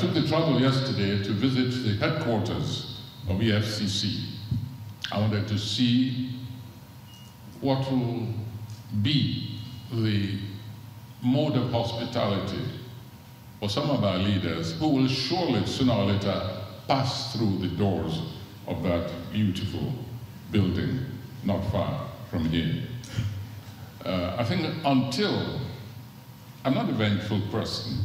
took the trouble yesterday to visit the headquarters of EFCC. I wanted to see what will be the mode of hospitality for some of our leaders who will surely sooner or later pass through the doors of that beautiful building not far from here. I think until, I'm not a vengeful person,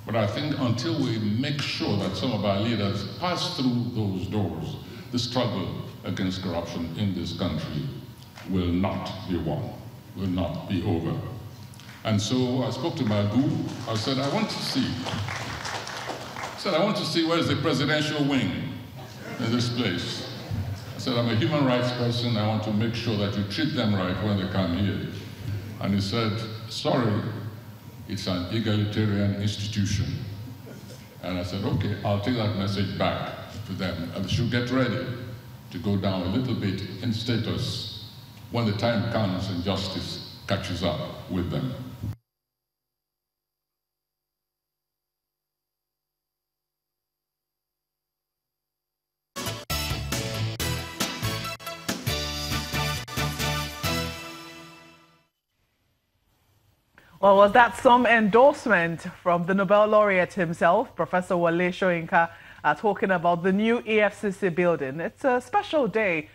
but I think until we make sure that some of our leaders pass through those doors, the struggle against corruption in this country will not be won, will not be over. And so I spoke to Magu. I said, I want to see where's the presidential wing in this place. I said, I'm a human rights person. I want to make sure that you treat them right when they come here. And he said, sorry, it's an egalitarian institution. And I said, okay, I'll take that message back to them. And they should get ready to go down a little bit in status when the time comes and justice catches up with them. Well, was that some endorsement from the Nobel laureate himself, Professor Wale Soyinka, talking about the new EFCC building? It's a special day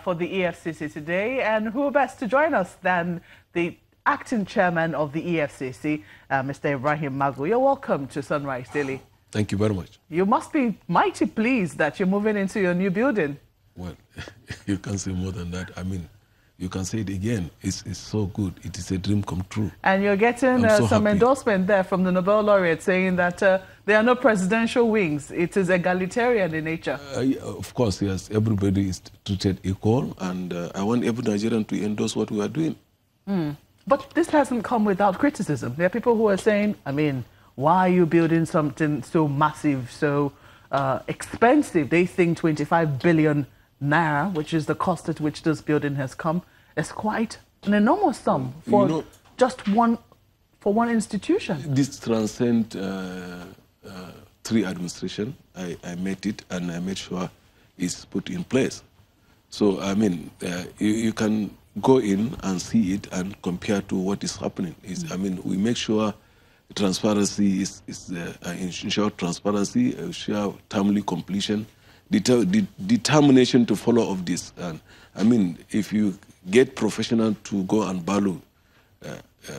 for the EFCC today, and who best to join us than the acting chairman of the EFCC, Mr. Ibrahim Magu. You're welcome to Sunrise Daily. Thank you very much. You must be mighty pleased that you're moving into your new building. Well, you can't say more than that. I mean, you can say it again. It's so good. It is a dream come true. And you're getting some endorsement there from the Nobel laureate saying that there are no presidential wings. It is egalitarian in nature. Of course, yes. Everybody is treated equal, and I want every Nigerian to endorse what we are doing. But this hasn't come without criticism. There are people who are saying, I mean, why are you building something so massive, so expensive? They think 25 billion naira, which is the cost at which this building has come, is quite an enormous sum for just one institution. This transcends three administrations. I met it and I made sure it's put in place. So, I mean, you can go in and see it and compare to what is happening. I mean, we make sure transparency ensure transparency, ensure timely completion, determination to follow of this. And I mean, if you get professional to go and value,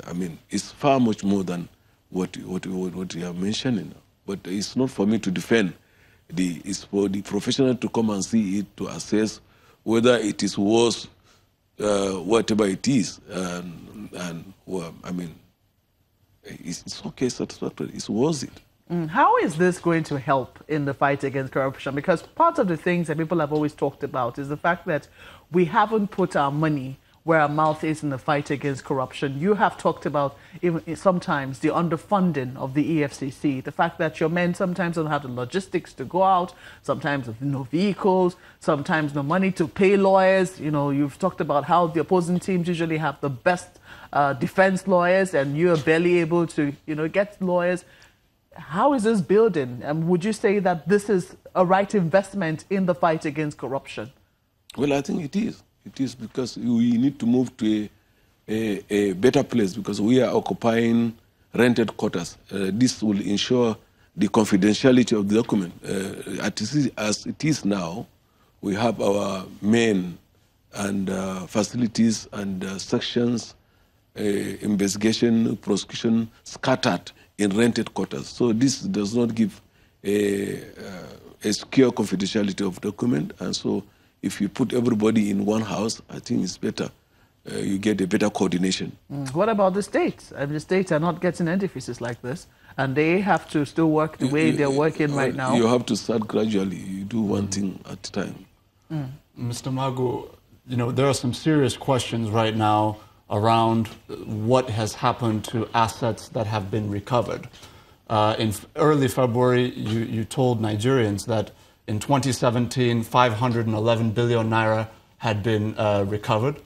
I mean, it's far much more than what you are mentioning. But it's not for me to defend. It's for the professional to come and see it, to assess whether it is worth whatever it is. And well, I mean, it's okay, satisfactory. It's worth it. How is this going to help in the fight against corruption? Because part of the things that people have always talked about is the fact that we haven't put our money where our mouth is in the fight against corruption. You have talked about even sometimes the underfunding of the EFCC, the fact that your men sometimes don't have the logistics to go out, sometimes no vehicles, sometimes no money to pay lawyers. You know, you've talked about how the opposing teams usually have the best defense lawyers and you're barely able to, get lawyers. How is this building? And would you say that this is a right investment in the fight against corruption? Well, I think it is. It is because we need to move to a better place because we are occupying rented quarters. This will ensure the confidentiality of the document. As it is now, we have our men and facilities and sections, investigation, prosecution scattered in rented quarters. So this does not give a secure confidentiality of document. And so if you put everybody in one house, I think it's better. You get a better coordination. What about the states? The states are not getting edifices like this, and they have to still work the way they're working right now. You have to start gradually. You do one thing at a time. Mr. Magu, there are some serious questions right now around what has happened to assets that have been recovered. In early February, you told Nigerians that in 2017, 511 billion naira had been recovered.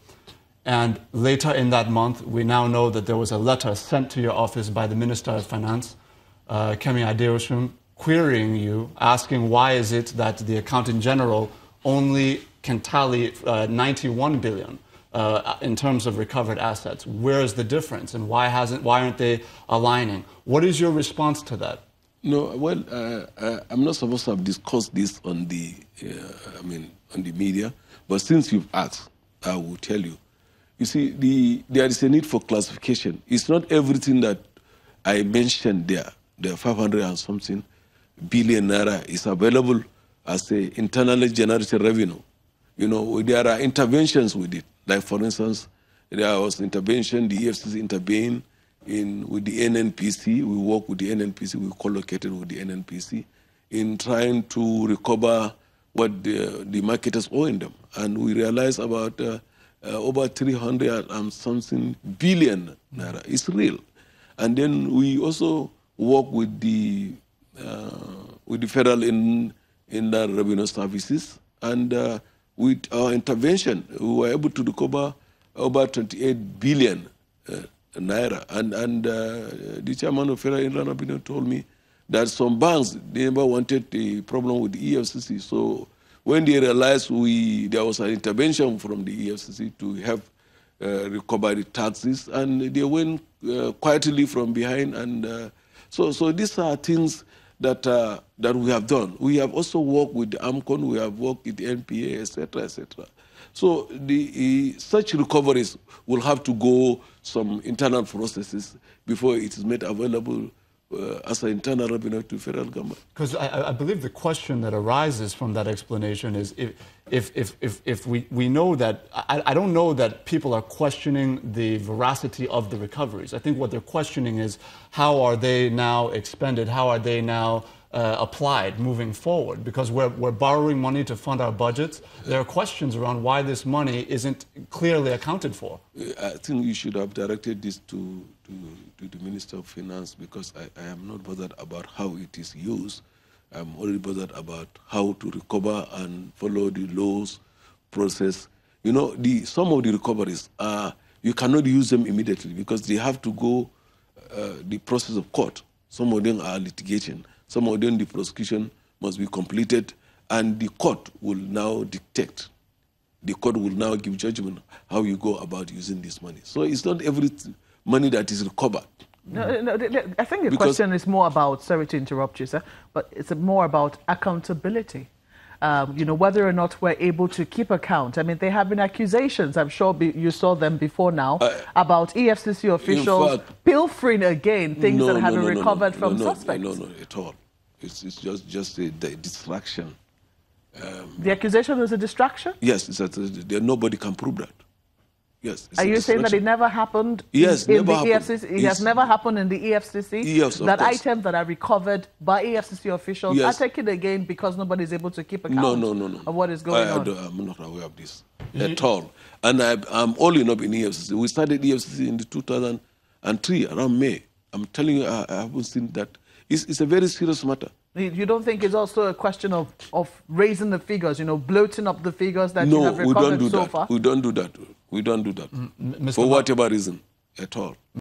And later in that month, we now know that there was a letter sent to your office by the Minister of Finance, Kemi Adeosun, querying you, asking why is it that the Accountant General only can tally 91 billion in terms of recovered assets. Where is the difference, and why aren't they aligning? What is your response to that? No, well, I'm not supposed to have discussed this on the, on the media, but since you've asked, I will tell you. You see, there is a need for classification. It's not everything that I mentioned there. The 500 and something billion naira is available as a internally generated revenue. You know, there are interventions with it. Like, for instance, there was intervention, the EFCC intervened with the NNPC. We work with the NNPC, we collocated with the NNPC in trying to recover what the marketers owe in them. And we realized about over 300 and something billion naira. It's real. And then we also work with the Federal Inland Revenue Services, and with our intervention, we were able to recover over 28 billion naira. And the chairman of Federal Inland Revenue told me that some banks, they never wanted the problem with the EFCC. So when they realized there was an intervention from the EFCC to help recover the taxes, and they went quietly from behind. And so these are things that we have done. We have also worked with the AMCON, we have worked with the NPA, etc., etc. So such recoveries will have to go some internal processes before it is made available as an internal revenue to federal government. Because I believe the question that arises from that explanation is if we know that, I don't know that people are questioning the veracity of the recoveries. I think what they're questioning is how are they now expended, how are they now applied moving forward, because we're borrowing money to fund our budgets. There are questions around why this money isn't clearly accounted for. I think you should have directed this to the Minister of Finance, because I am not bothered about how it is used. I'm only bothered about how to recover and follow the laws process. You know, some of the recoveries you cannot use them immediately because they have to go the process of court. Some of them are litigation. Some of them, the prosecution must be completed, and the court will now dictate. The court will now give judgment how you go about using this money. So it's not every money that is recovered. No, I think the question is more about, sorry to interrupt you, sir, but it's more about accountability. You know, whether or not we're able to keep account. I mean, there have been accusations, I'm sure you saw them before now, about EFCC officials pilfering again things that have been recovered from suspects. No, at all. It's just a distraction. The accusation was a distraction? Yes, nobody can prove that. Yes. Are you saying that it never happened yes, in the EFCC? It has never happened in the EFCC? Yes, of that course. Items that are recovered by EFCC officials are taken again because nobody is able to keep account of what is going on? I'm not aware of this at all. And I'm old enough in EFCC. We started EFCC in 2003, around May. I'm telling you, I haven't seen that. It's a very serious matter. You don't think it's also a question of raising the figures, you know, bloating up the figures that you have recovered so far? We don't do that. We don't do that. For whatever reason at all.